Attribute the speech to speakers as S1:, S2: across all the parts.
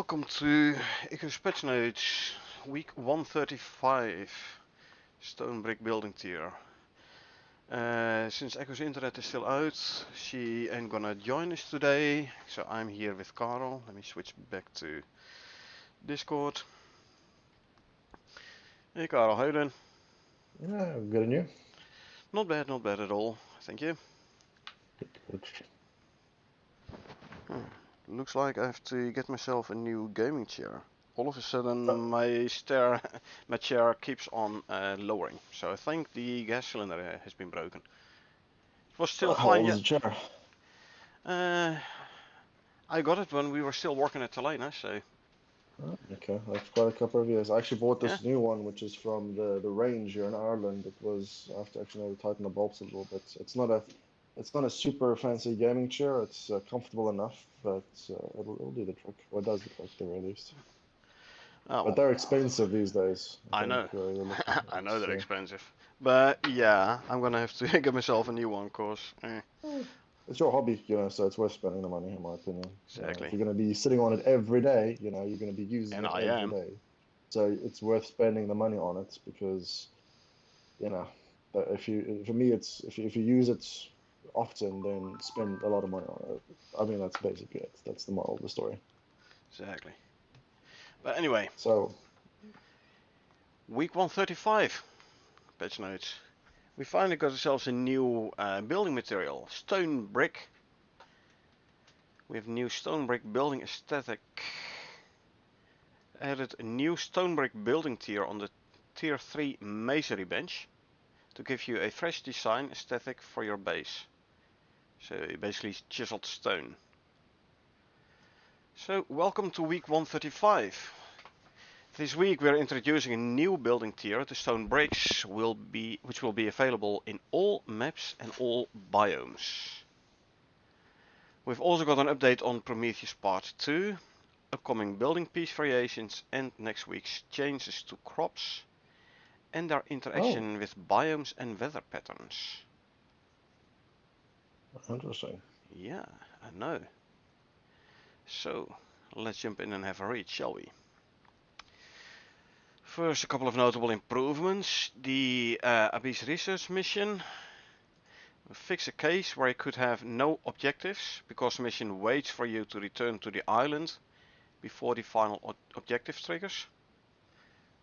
S1: Welcome to Icarus Patchnotes, week 135, stone brick building tier. Since Echo's internet is still out, she ain't gonna join us today, so I'm here with Carl. Let me switch back to Discord. Hey Carl, how you doing?
S2: Yeah, good on you.
S1: Not bad at all, thank you.
S2: Good.
S1: Looks like I have to get myself a new gaming chair. All of a sudden
S2: So,
S1: my chair keeps on lowering, so I think the gas cylinder has been broken. It was still
S2: how
S1: fine,
S2: old
S1: yeah.
S2: is the chair?
S1: I got it when we were still working at Telena, so
S2: Oh, okay, that's quite a couple of years. I actually bought
S1: yeah.
S2: this new one, which is from the range here in Ireland. It was I have to actually maybe tighten the bulbs a little bit. It's not a super fancy gaming chair. It's comfortable enough, but it'll do the trick. Or it does the trick, at the very least.
S1: Oh,
S2: But
S1: well,
S2: they're expensive these days. I
S1: I
S2: think
S1: know.
S2: you're looking
S1: I
S2: at.
S1: know they're expensive. But yeah, I'm gonna have to get myself a new one, cause
S2: It's your hobby, so it's worth spending the money, in my opinion. If
S1: exactly.
S2: you're going to be sitting on it every day, you're going to be using
S1: And
S2: it
S1: I
S2: every
S1: am.
S2: day. So it's worth spending the money on it because, you know, for me, if you use it often, then spend a lot of money on it. I mean, that's basically it. That's the moral of the story.
S1: Exactly. But anyway,
S2: So,
S1: week 135, patch notes. We finally got ourselves a new building material, stone brick. We have new stone brick building aesthetic. Added a new stone brick building tier on the tier 3 masonry bench to give you a fresh design aesthetic for your base. So basically chiseled stone. So welcome to week 135. This week we are introducing a new building tier, the stone bricks, which will be available in all maps and all biomes. We've also got an update on Prometheus Part 2, upcoming building piece variations and next week's changes to crops and their
S2: oh,
S1: interaction with biomes and weather patterns.
S2: interesting.
S1: Yeah, I know. So let's jump in and have a read, shall we? First, a couple of notable improvements. The Abyss Research mission. Fix a case where you could have no objectives, because the mission waits for you to return to the island before the final objective triggers.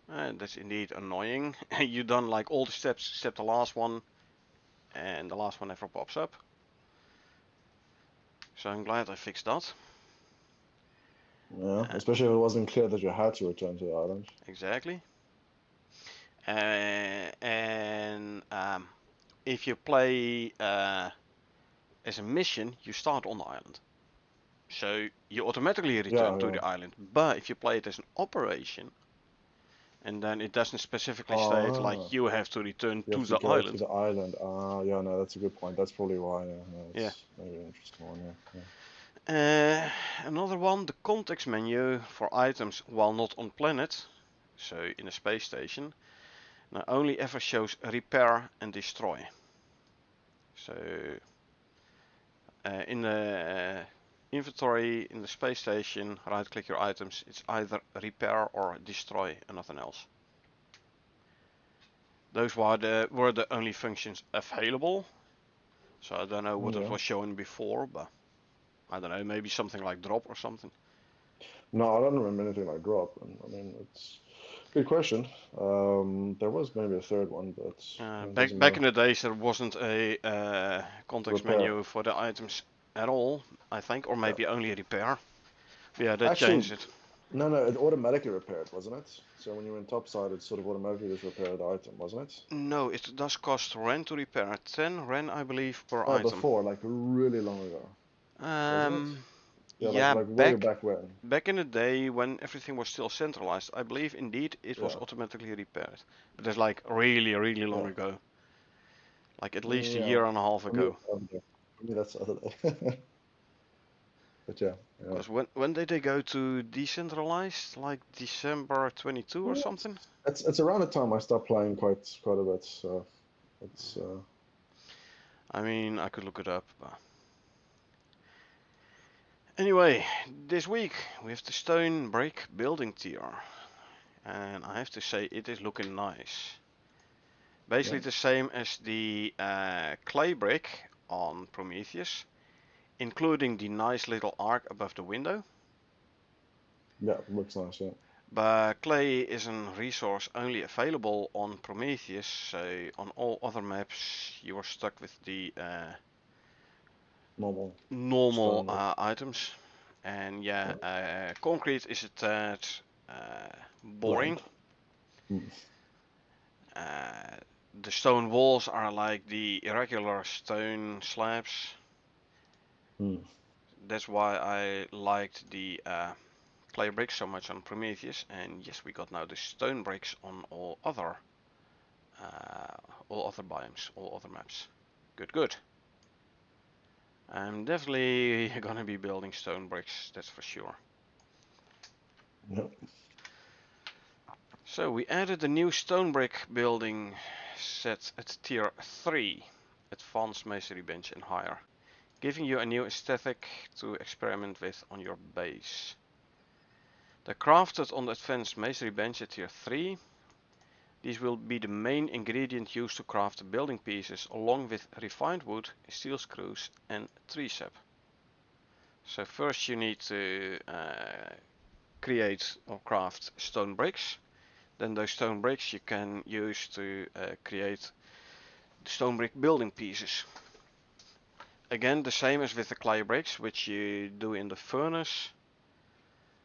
S1: That's indeed annoying. You done like all the steps except the last one, and the last one never pops up. So I'm glad I fixed that.
S2: Yeah, especially if it wasn't clear that you had to return to the island.
S1: Exactly. And if you play as a mission, you start on the island. So you automatically return
S2: Yeah,
S1: to
S2: yeah.
S1: the island. But if you play it as an operation, and then it doesn't specifically state like
S2: Ah.
S1: you have to return
S2: You have
S1: to
S2: to
S1: the
S2: go to
S1: island.
S2: the island. Ah, yeah, no, that's a good point. That's probably why. Yeah, no,
S1: Yeah.
S2: it's maybe an interesting one. Yeah,
S1: Another one, the context menu for items while not on planet, so in a space station, now only ever shows repair and destroy. So in the inventory in the space station, right click your items, it's either repair or destroy and nothing else. Those were the only functions available, so I don't know what it
S2: yeah.
S1: was showing before, but I don't know, maybe something like drop or something.
S2: No, I don't remember anything like drop. And I mean, it's a good question. There was maybe a third one, but I mean, it doesn't
S1: Back
S2: matter.
S1: in the days there wasn't a context
S2: Repair.
S1: menu for the items at all, I think, or
S2: Yeah.
S1: maybe only repair. Yeah, they changed
S2: Actually,
S1: it.
S2: no, it automatically repaired, wasn't it? So when you went topside, it sort of automatically just repaired the item, wasn't it?
S1: No, it does cost Ren to repair. 10 Ren, I believe, per
S2: Oh,
S1: item.
S2: before, like really long ago, wasn't it?
S1: Um,
S2: Yeah,
S1: yeah,
S2: like way back when.
S1: back in the day when everything was still centralized, I believe indeed it was
S2: Yeah,
S1: automatically repaired. But that's like really long
S2: yeah,
S1: ago, like at least a
S2: yeah.
S1: year and a half
S2: For me,
S1: ago.
S2: for me that's the other day. But yeah, yeah.
S1: Because when did they go to decentralized? Like December 22 or
S2: Well,
S1: something?
S2: it's around the time I stopped playing quite a bit. So it's
S1: I mean, I could look it up. But... Anyway, this week we have the stone brick building tier, and I have to say it is looking nice. Basically
S2: Yeah.
S1: the same as the clay brick on Prometheus, including the nice little arc above the window.
S2: Yeah, it looks nice, yeah.
S1: But clay is a resource only available on Prometheus, so on all other maps you are stuck with the
S2: Normal
S1: normal
S2: stone or
S1: items. And yeah, concrete is a tad boring.
S2: bland. Mm.
S1: Uh, the stone walls are like the irregular stone slabs.
S2: Mm.
S1: That's why I liked the clay bricks so much on Prometheus. And yes, we got now the stone bricks on all other biomes, all other maps. Good, good. I'm definitely gonna be building stone bricks, that's for sure.
S2: Yep.
S1: So we added a new stone brick building set at tier 3, advanced masonry bench and higher, giving you a new aesthetic to experiment with on your base. They're crafted on the advanced masonry bench at tier 3. These will be the main ingredient used to craft the building pieces, along with refined wood, steel screws and tree sap. So first you need to create or craft stone bricks. Then those stone bricks you can use to create the stone brick building pieces. Again, the same as with the clay bricks, which you do in the furnace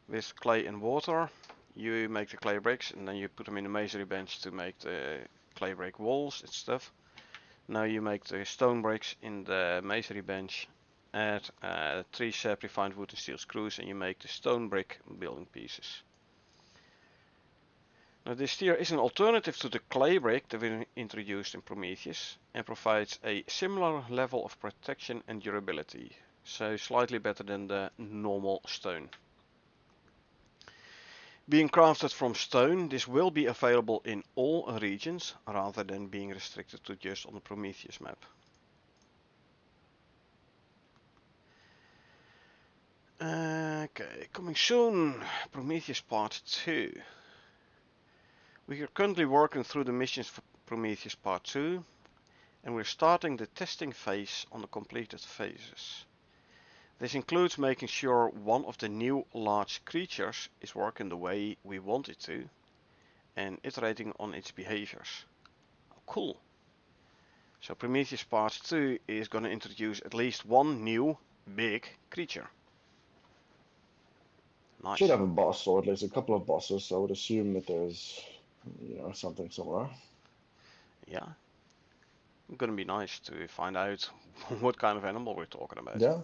S1: with clay and water. You make the clay bricks and then you put them in the masonry bench to make the clay brick walls and stuff. Now you make the stone bricks in the masonry bench, add tree sap, refined wood and steel screws, and you make the stone brick building pieces. Now this tier is an alternative to the clay brick that we introduced in Prometheus and provides a similar level of protection and durability, so slightly better than the normal stone. Being crafted from stone, this will be available in all regions rather than being restricted to just on the Prometheus map. Okay, coming soon, Prometheus Part 2. We are currently working through the missions for Prometheus Part 2, and we're starting the testing phase on the completed phases. This includes making sure one of the new large creatures is working the way we want it to, and iterating on its behaviors. Oh, cool. So Prometheus Part 2 is going to introduce at least one new big creature.
S2: Should
S1: Nice.
S2: have a boss, or at least a couple of bosses. I would assume that there's, something similar.
S1: Yeah. Going to be nice to find out what kind of animal we're talking about.
S2: Yeah.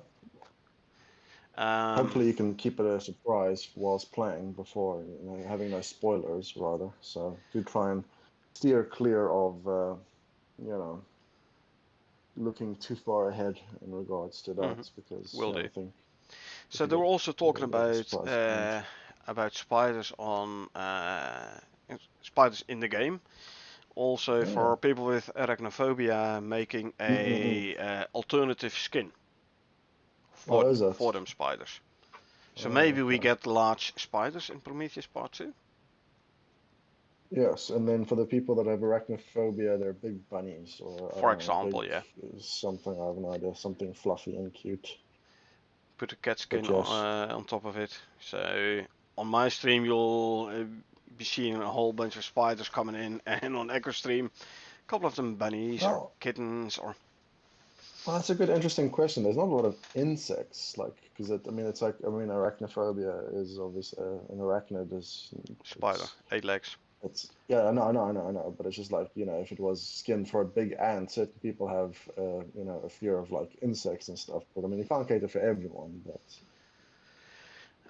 S2: Hopefully you can keep it a surprise whilst playing before, having no spoilers rather. So do try and steer clear of, looking too far ahead in regards to that, because
S1: Will do.
S2: I think if
S1: So
S2: you
S1: they were
S2: get
S1: also talking
S2: a surprise at the end.
S1: about spiders on spiders in the game. Also
S2: Yeah.
S1: for people with arachnophobia, making
S2: Mm-mm-mm.
S1: a alternative skin
S2: Oh, is that?
S1: for them spiders. So
S2: Oh,
S1: maybe we
S2: okay.
S1: get large spiders in Prometheus Part 2.
S2: Yes, and then for the people that have arachnophobia, they're big bunnies, or I
S1: For
S2: don't know,
S1: example,
S2: big
S1: yeah.
S2: something, I have no idea, something fluffy and cute.
S1: Put a cat
S2: But
S1: skin
S2: yes.
S1: on top of it. So on my stream you'll be seeing a whole bunch of spiders coming in, and on Echo stream, a couple of them bunnies or
S2: Oh,
S1: kittens or
S2: well, that's a good, interesting question. There's not a lot of insects, like, because it's like, arachnophobia is obviously an arachnid is,
S1: spider, 8 legs.
S2: yeah, I know, but it's just like, if it was skin for a big ant, certain people have, a fear of like insects and stuff. But I mean, you can't cater for everyone, but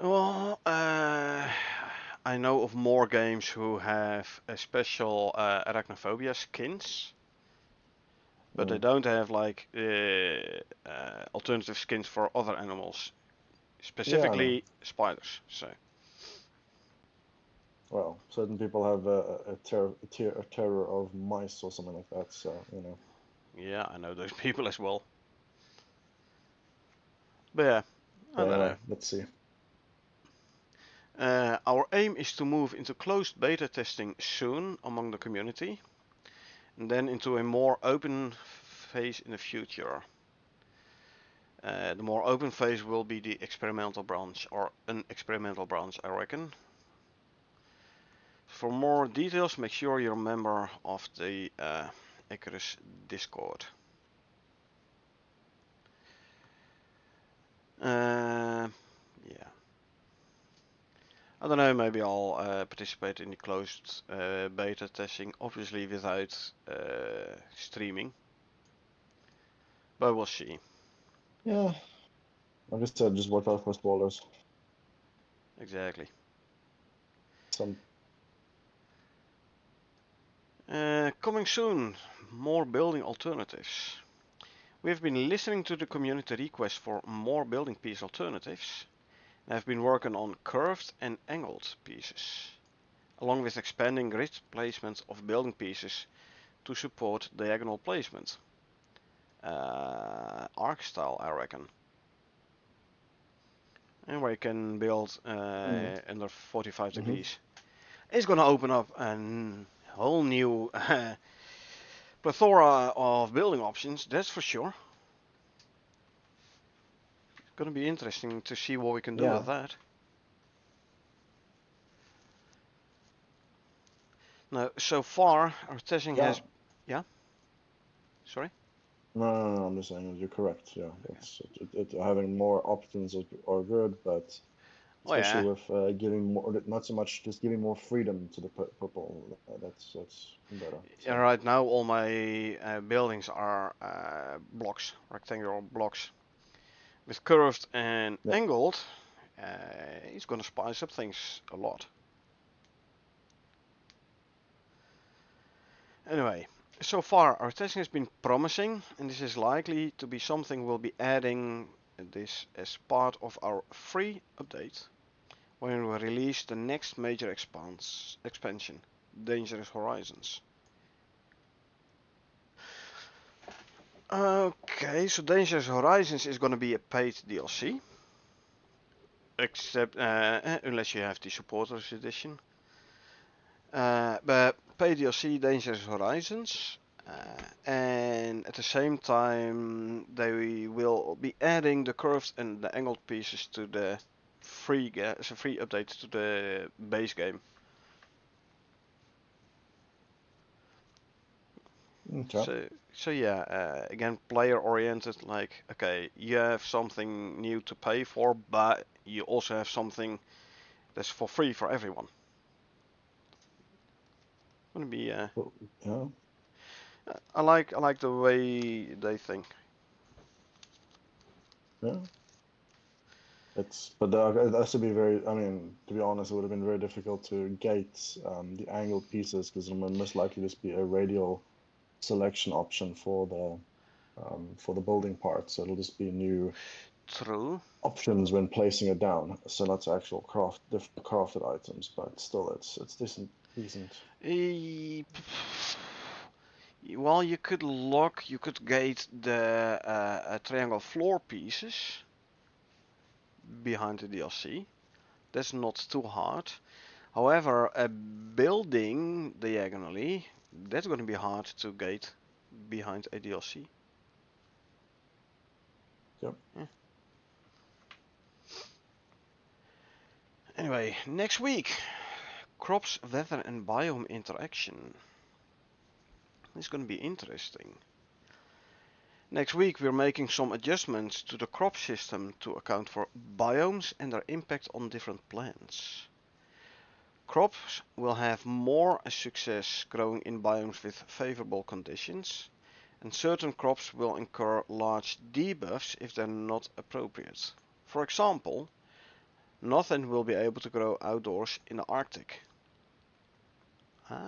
S1: Well, I know of more games who have a special arachnophobia skins, but they
S2: mm,
S1: don't have like alternative skins for other animals,
S2: yeah, I know.
S1: specifically spiders. So
S2: Well, certain people have a terror of mice or something like that. So,
S1: yeah, I know those people as well. But yeah, I don't know.
S2: Let's see.
S1: Our aim is to move into closed beta testing soon among the community, and then into a more open phase in the future. The more open phase will be the experimental branch, or an experimental branch, I reckon. For more details, make sure you're a member of the Icarus Discord. Yeah. I don't know, maybe I'll participate in the closed beta testing, obviously without streaming. But we'll see.
S2: Yeah. Like I said, just watch out for spoilers.
S1: Exactly.
S2: Some.
S1: Coming soon, more building alternatives. We've been listening to the community requests for more building piece alternatives. I've been working on curved and angled pieces, along with expanding grid placement of building pieces to support diagonal placement. Arc style, I reckon. And where you can build under 45 degrees. It's gonna open up a whole new plethora of building options, that's for sure. It's gonna be interesting to see what we can do with that. Now, so far, our testing has... Yeah? Sorry?
S2: No, I'm just saying you're correct. Yeah, that's having more options are good, but especially with giving more, not so much just giving more freedom to the people. That's better.
S1: So. Right now, all my buildings are blocks, rectangular blocks, with curved and angled. It's gonna spice up things a lot. Anyway, so far our testing has been promising, and this is likely to be something we'll be adding this as part of our free update when we release the next major expansion, Dangerous Horizons. Okay, so Dangerous Horizons is gonna be a paid DLC, except unless you have the Supporters Edition. But paid DLC Dangerous Horizons. And at the same time they will be adding the curved and the angled pieces to the free update to the base game.
S2: Okay.
S1: So yeah, again, player oriented, like, okay, you have something new to pay for, but you also have something that's for free for everyone. Gonna be
S2: yeah.
S1: I like the way they think.
S2: Yeah. But it has to be very, I mean, to be honest, it would have been very difficult to gate the angled pieces because it will most likely just be a radial selection option for the building part. So it'll just be new options when placing it down. So not actual crafted items, but still it's decent.
S1: Well, you could gate the triangle floor pieces behind the DLC. That's not too hard. However, a building diagonally, that's going to be hard to gate behind a DLC.
S2: Yep.
S1: Yeah. Anyway, next week, crops, weather and biome interaction. It's going to be interesting. Next week we're making some adjustments to the crop system to account for biomes and their impact on different plants. Crops will have more success growing in biomes with favorable conditions, and certain crops will incur large debuffs if they're not appropriate. For example, nothing will be able to grow outdoors in the Arctic.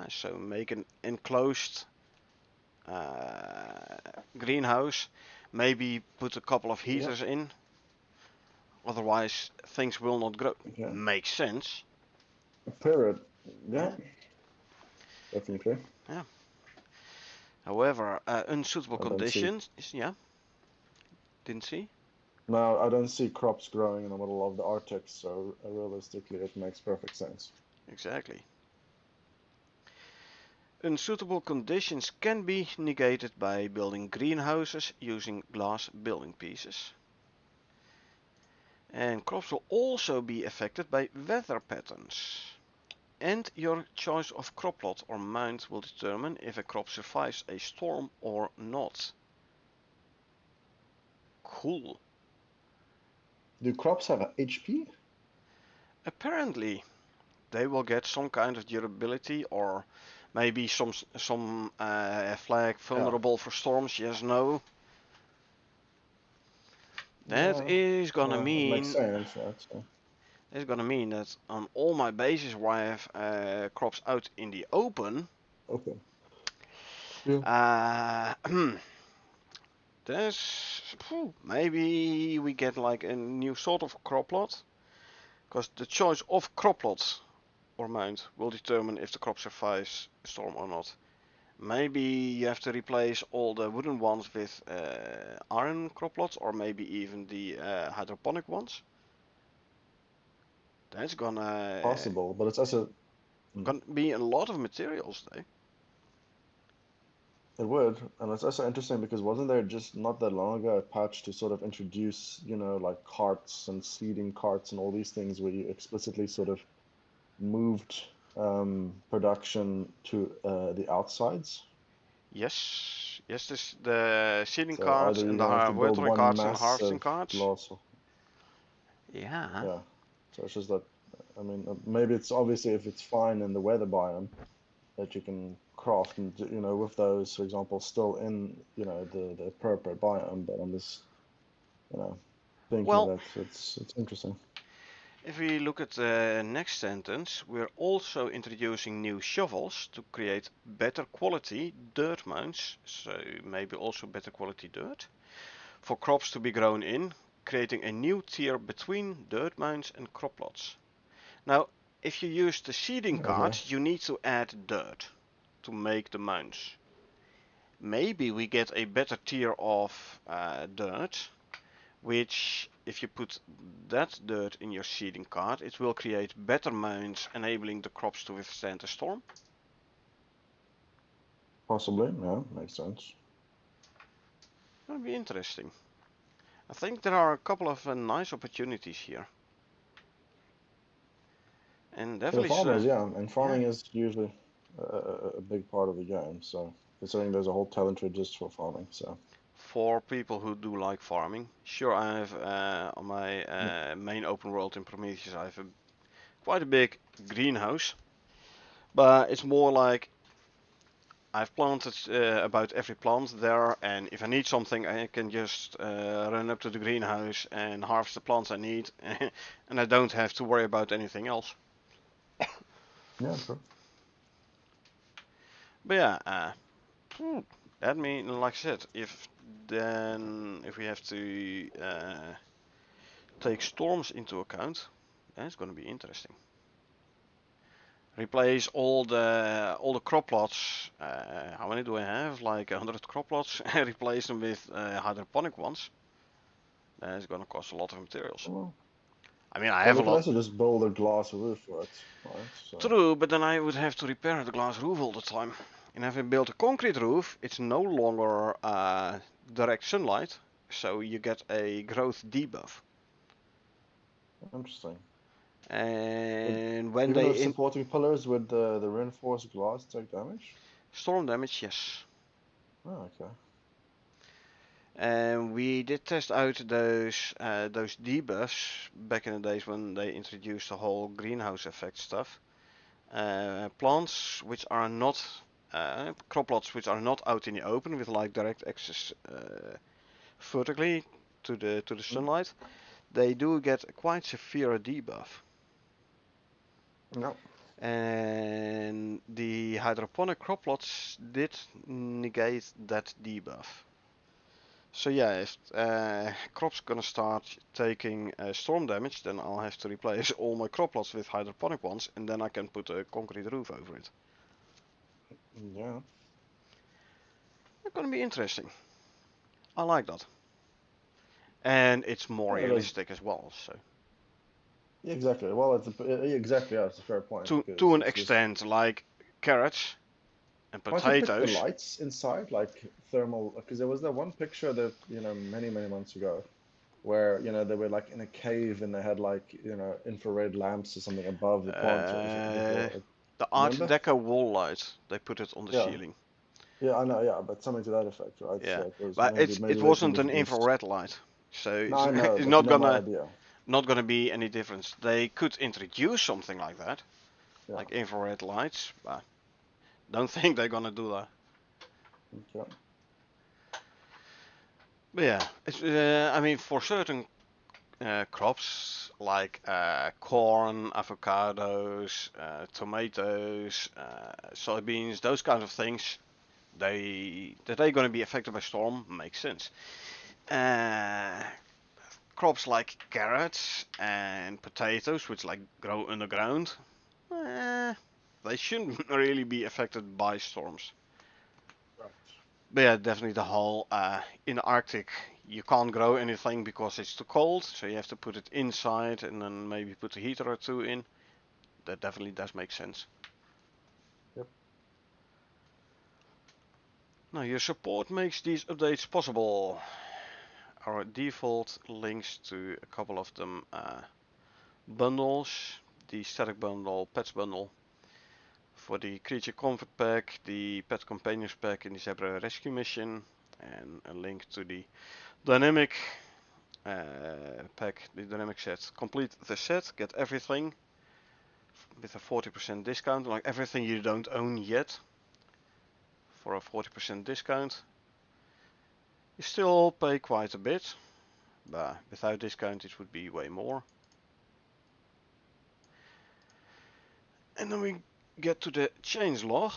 S1: So make an enclosed greenhouse, maybe put a couple of heaters in, otherwise things will not grow. Makes sense.
S2: Period. Yeah. Definitely.
S1: Yeah. However, unsuitable conditions. Yeah. Didn't see.
S2: Now, I don't see crops growing in the middle of the Arctic, so realistically, it makes perfect sense.
S1: Exactly. Unsuitable conditions can be negated by building greenhouses using glass building pieces. And crops will also be affected by weather patterns. And your choice of crop plot or mound will determine if a crop survives a storm or not. Cool.
S2: Do crops have a HP?
S1: Apparently, they will get some kind of durability or maybe some flag
S2: Yeah,
S1: vulnerable for storms. Yes, no. That
S2: yeah.
S1: is gonna
S2: It makes
S1: mean
S2: sense, right? So,
S1: It's gonna mean that on all my bases where I have crops out in the open,
S2: okay. Yeah.
S1: uh, maybe we get like a new sort of crop plot, because the choice of crop plot or mount will determine if the crop survives a storm or not. Maybe you have to replace all the wooden ones with iron crop plots, or maybe even the hydroponic ones. That's
S2: Possible, but it's also
S1: gonna be a lot of materials though.
S2: it would, and it's also interesting because wasn't there just not that long ago a patch to sort of introduce, like carts and seeding carts and all these things where you explicitly sort of moved production to the outsides?
S1: Yes, yes, this the seeding
S2: So
S1: cards
S2: either
S1: and
S2: you're
S1: the
S2: gonna have to build
S1: watering
S2: one
S1: cards and harvesting
S2: massive
S1: cards.
S2: glass,
S1: Yeah.
S2: yeah. So it's just that, I mean, maybe it's obviously if it's fine in the weather biome that you can craft and with those, for example, still in the appropriate biome. But I'm just thinking
S1: Well,
S2: that it's interesting.
S1: if we look at the next sentence, we're also introducing new shovels to create better quality dirt mounds, so maybe also better quality dirt, for crops to be grown in, creating a new tier between dirt mounds and crop plots. Now, if you use the seeding
S2: Okay,
S1: cards, you need to add dirt to make the mounds. Maybe we get a better tier of dirt, which if you put that dirt in your seeding card, it will create better mounds, enabling the crops to withstand a storm.
S2: possibly, yeah, makes sense.
S1: That would be interesting. I think there are a couple of nice opportunities here. And
S2: For the
S1: definitely,
S2: farmers, yeah, and
S1: yeah,
S2: farming is usually a big part of the game. So considering there's a whole talent tree just for farming, so
S1: for people who do like farming. Sure, I have on my
S2: yeah,
S1: main open world in Prometheus, I have quite a big greenhouse. But it's more like I've planted about every plant there, and if I need something, I can just run up to the greenhouse and harvest the plants I need, and I don't have to worry about anything else.
S2: yeah, true.
S1: But yeah, that means, like I said, if we have to take storms into account, that's going to be interesting. Replace all the crop plots. How many do I have? Like 100 crop plots. Replace them with hydroponic ones. That's gonna cost a lot of materials.
S2: Well,
S1: I mean, I
S2: well,
S1: have a
S2: you can
S1: lot.
S2: also just build a glass roof for it, right? So
S1: True, but then I would have to repair the glass roof all the time. And having built a concrete roof, it's no longer direct sunlight, so you get a growth debuff.
S2: interesting. But
S1: And when
S2: even
S1: they
S2: with supporting pillars, would the reinforced glass take damage?
S1: storm damage, yes.
S2: Oh, okay.
S1: And we did test out those debuffs back in the days when they introduced the whole greenhouse effect stuff. Plants which are not crop plots which are not out in the open with like direct access vertically to the
S2: Hmm.
S1: sunlight, they do get quite severe debuff.
S2: No.
S1: And the hydroponic crop plots did negate that debuff. So yeah, if crops gonna start taking storm damage, then I'll have to replace all my crop plots with hydroponic ones, and then I can put a concrete roof over it.
S2: Yeah.
S1: It's gonna be interesting. I like that. and it's more
S2: Yeah, there's
S1: realistic as well. So
S2: yeah, exactly. Well, exactly. Yeah, it's a fair point
S1: to
S2: because
S1: an
S2: it's just.
S1: extent, like carrots and
S2: Can't you put the
S1: potatoes.
S2: lights inside, like thermal? Because there was that one picture that, many, many months ago, where, they were like in a cave and they had like, infrared lamps or something above the plants or
S1: Uh,
S2: before.
S1: the Art
S2: Remember?
S1: Deco wall light, they put it on the
S2: Yeah,
S1: ceiling.
S2: yeah, I know, yeah, but something to that effect, right?
S1: Yeah,
S2: So it was
S1: but
S2: maybe
S1: it
S2: they can
S1: wasn't an
S2: introduce.
S1: infrared light, so
S2: No, I know,
S1: it's
S2: but you know my idea.
S1: not gonna be any difference. They could introduce something like that,
S2: Yeah.
S1: like infrared lights, but don't think they're gonna do that.
S2: Okay.
S1: But yeah, I mean, for certain crops like corn, avocados, tomatoes, soybeans, those kind of things, they're going to be affected by storm makes sense. Uh, Crops like carrots and potatoes, which like grow underground, uh, they shouldn't really be affected by storms.
S2: Right.
S1: But yeah, definitely the whole in the Arctic you can't grow anything because it's too cold, so you have to put it inside and then maybe put a heater or two in. That definitely does make sense.
S2: Yep.
S1: Now your support makes these updates possible. Our default links to a couple of them bundles, the static bundle, pets bundle for the creature comfort pack, the pet companions pack in the zebra rescue mission, and a link to the dynamic pack, the dynamic set. Complete the set, get everything with a 40% discount, like everything you don't own yet for a 40% discount. You still pay quite a bit, but without discount it would be way more. And then we get to the changelog.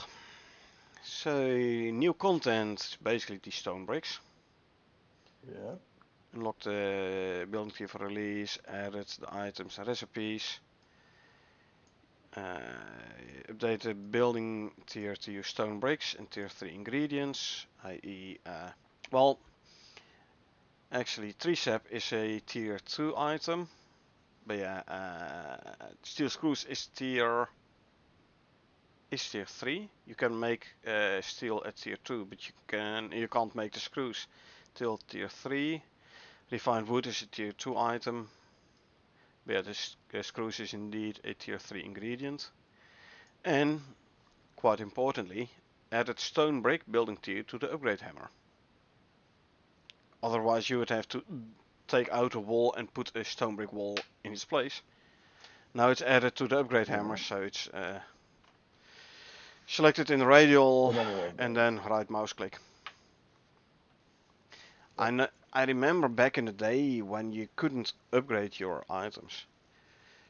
S1: So new content, basically the stone bricks.
S2: Yeah.
S1: Unlock the building tier for release, added the items and recipes. Update the building tier to use stone bricks and tier 3 ingredients, i.e. Well, actually tree sap is a tier 2 item, but yeah, steel screws is tier 3. You can make steel at tier 2, but you can't make the screws till tier 3. Refined wood is a tier 2 item. But yeah, this screws is indeed a tier 3 ingredient. And quite importantly, added stone brick building tier to the upgrade hammer. Otherwise you would have to take out a wall and put a stone brick wall in its place. Now it's added to the upgrade hammer,
S2: Yeah.
S1: so it's selected in the radial
S2: But anyway,
S1: and
S2: but
S1: then right mouse click.
S2: yep.
S1: I remember back in the day when you couldn't upgrade your items.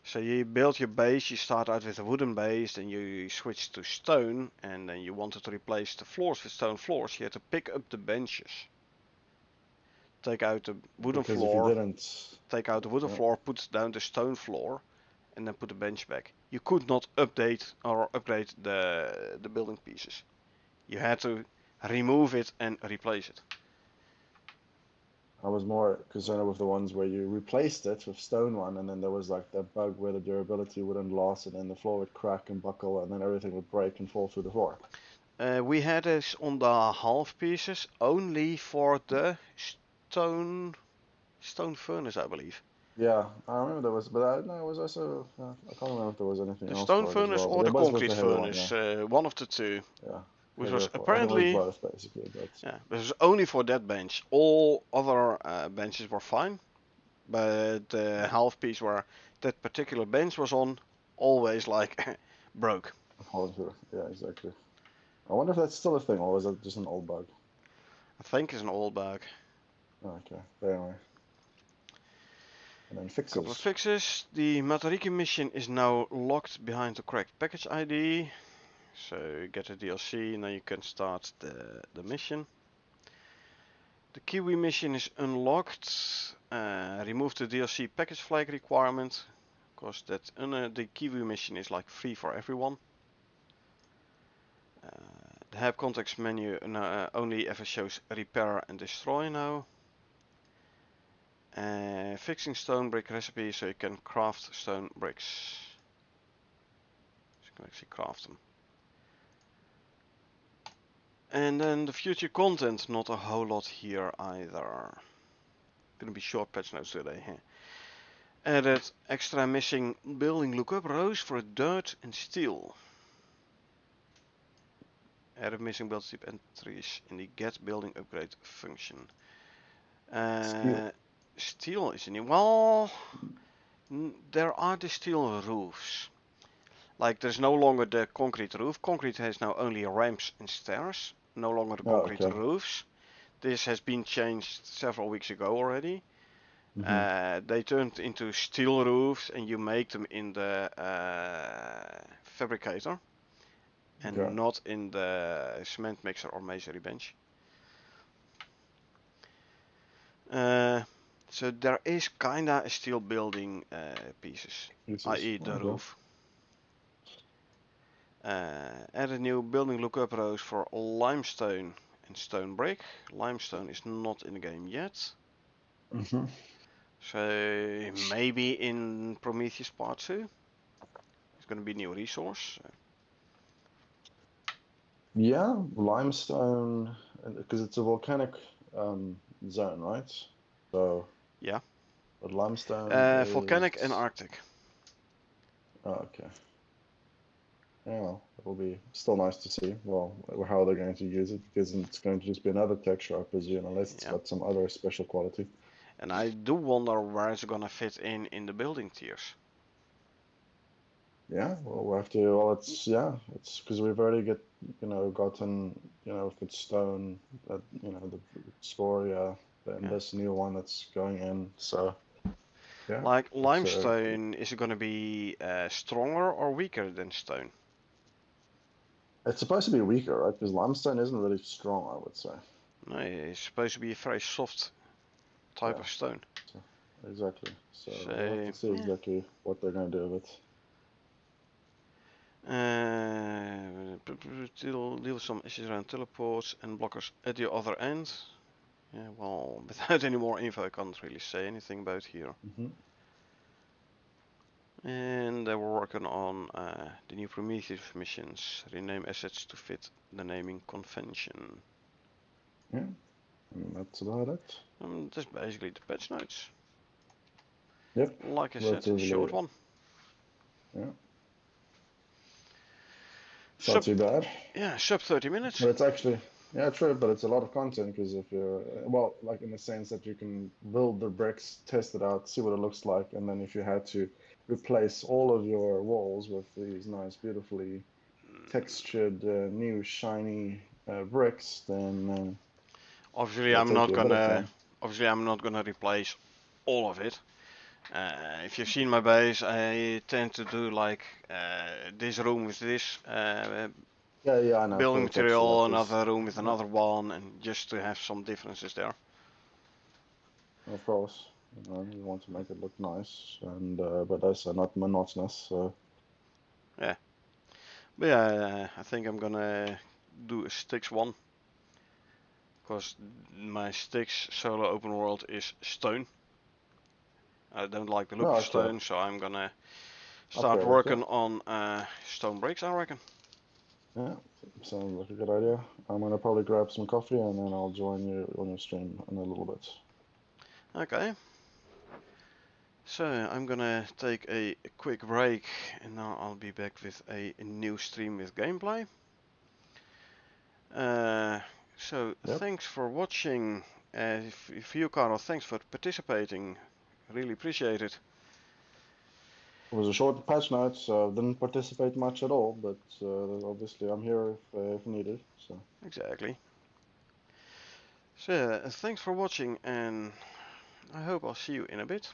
S1: So you build your base, you start out with a wooden base, then you switch to stone, and then you wanted to replace the floors with stone floors, you had to pick up the benches. Take out the wooden
S2: Because if you
S1: floor,
S2: didn't, yeah,
S1: put down the stone floor, and then put the bench back. You could not update or upgrade the building pieces. You had to remove it and replace it.
S2: I was more concerned with the ones where you replaced it with stone one, and then there was like that bug where the durability wouldn't last, and then the floor would crack and buckle, and then everything would break and fall through the floor.
S1: We had this on the half pieces only for the stone furnace, I believe.
S2: Yeah, I remember there was, but no, it was also, I can't remember if there was anything
S1: The
S2: else
S1: stone
S2: for it as
S1: furnace
S2: well, but
S1: or
S2: it
S1: the
S2: was
S1: concrete
S2: the heavy one, yeah,
S1: furnace, one of the two,
S2: yeah,
S1: which
S2: heavier
S1: was
S2: for, I think it was
S1: apparently,
S2: both basically, but
S1: yeah, this was only for that bench. All other benches were fine, but the half piece where that particular bench was on always like broke.
S2: falling through. Yeah, exactly. I wonder if that's still a thing, or was that just an old bug?
S1: I think it's an old bug.
S2: Okay, but anyway, and then
S1: Couple of
S2: fixes.
S1: fixes. The Matariki mission is now locked behind the correct package ID. So you get a DLC and then you can start the mission. The Kiwi mission is unlocked. Remove the DLC package flag requirement, because the Kiwi mission is like free for everyone. The help context menu only ever shows repair and destroy now. Fixing stone brick recipe so you can craft stone bricks. So you can actually craft them. And then the future content, not a whole lot here either. Gonna be short patch notes today. Huh? Added extra missing building lookup rows for dirt and steel. Added missing build type entries in the get building upgrade function.
S2: Steel.
S1: Steel is new. Well, there are the steel roofs. Like there's no longer the concrete roof. Concrete has now only ramps and stairs. No longer the
S2: Oh,
S1: concrete
S2: okay.
S1: roofs. This has been changed several weeks ago already. They turned into steel roofs and you make them in the fabricator and
S2: Okay.
S1: not in the cement mixer or masonry bench. So there is kinda a steel building pieces, i.e. the
S2: Okay.
S1: roof. Add a new building lookup rows for limestone and stone brick. Limestone is not in the game yet. So maybe in Prometheus Part 2 it's gonna be a new resource.
S2: Yeah, limestone, because it's a volcanic zone, right? So,
S1: Yeah.
S2: but limestone
S1: Volcanic and
S2: is.
S1: Arctic.
S2: Oh, okay. Yeah, it'll be still nice to see. Well, how they're going to use it, because it's going to just be another texture, I presume, unless it's
S1: Yeah.
S2: got some other special quality.
S1: And I do wonder where it's gonna fit in the building tiers.
S2: Yeah, well, we'll have to. Well, it's because we've already gotten, if it's stone, that the Scoria, and
S1: Yeah.
S2: this new one that's going in. So yeah,
S1: Like
S2: it's
S1: limestone, is it gonna be stronger or weaker than stone?
S2: it's supposed to be weaker, right? Because limestone isn't really strong, I would say.
S1: No, it's supposed to be a very soft type
S2: Yeah,
S1: of stone.
S2: so, exactly. So we'll have
S1: So
S2: to see
S1: yeah.
S2: exactly what they're going to do with it.
S1: Deal some issues around teleports and blockers at the other end. Yeah, well, without any more info, I can't really say anything about here. And they were working on the new Prometheus missions. Rename assets to fit the naming convention.
S2: Yeah, and that's about it.
S1: That's basically the patch notes.
S2: Yep,
S1: Like I said,
S2: relatively.
S1: short one.
S2: Yeah, it's not too bad.
S1: Yeah, sub 30 minutes.
S2: But it's actually, yeah, true, but it's a lot of content because if you're, well, like in the sense that you can build the bricks, test it out, see what it looks like, and then if you had to replace all of your walls with these nice, beautifully textured, new, shiny bricks, then
S1: Obviously,
S2: it'll
S1: I'm
S2: take
S1: not
S2: you a bit of
S1: gonna.
S2: time.
S1: Obviously, I'm not gonna replace all of it. If you've seen my base, I tend to do like this room with this
S2: Yeah, yeah, I know, for
S1: building
S2: the texture,
S1: material,
S2: right? Because,
S1: another room with
S2: yeah,
S1: another one, and just to have some differences there.
S2: of course, you want to make it look nice, and but also not monotonous. So,
S1: Yeah, but yeah, I think I'm gonna do a sticks one, because my sticks solo open world is stone. I don't like the look
S2: oh,
S1: of
S2: okay,
S1: stone, so I'm gonna start
S2: upgrade it, yeah.
S1: working on stone bricks, I reckon.
S2: Yeah, sounds like a good idea. I'm gonna probably grab some coffee and then I'll join you on your stream in a little bit.
S1: Okay. So I'm gonna take a quick break and now I'll be back with a new stream with gameplay. So
S2: Yep.
S1: thanks for watching. If you, Carl, thanks for participating. Really appreciate it.
S2: It was a short patch note, so didn't participate much at all, but obviously I'm here if needed. So
S1: Exactly. So thanks for watching and I hope I'll see you in a bit.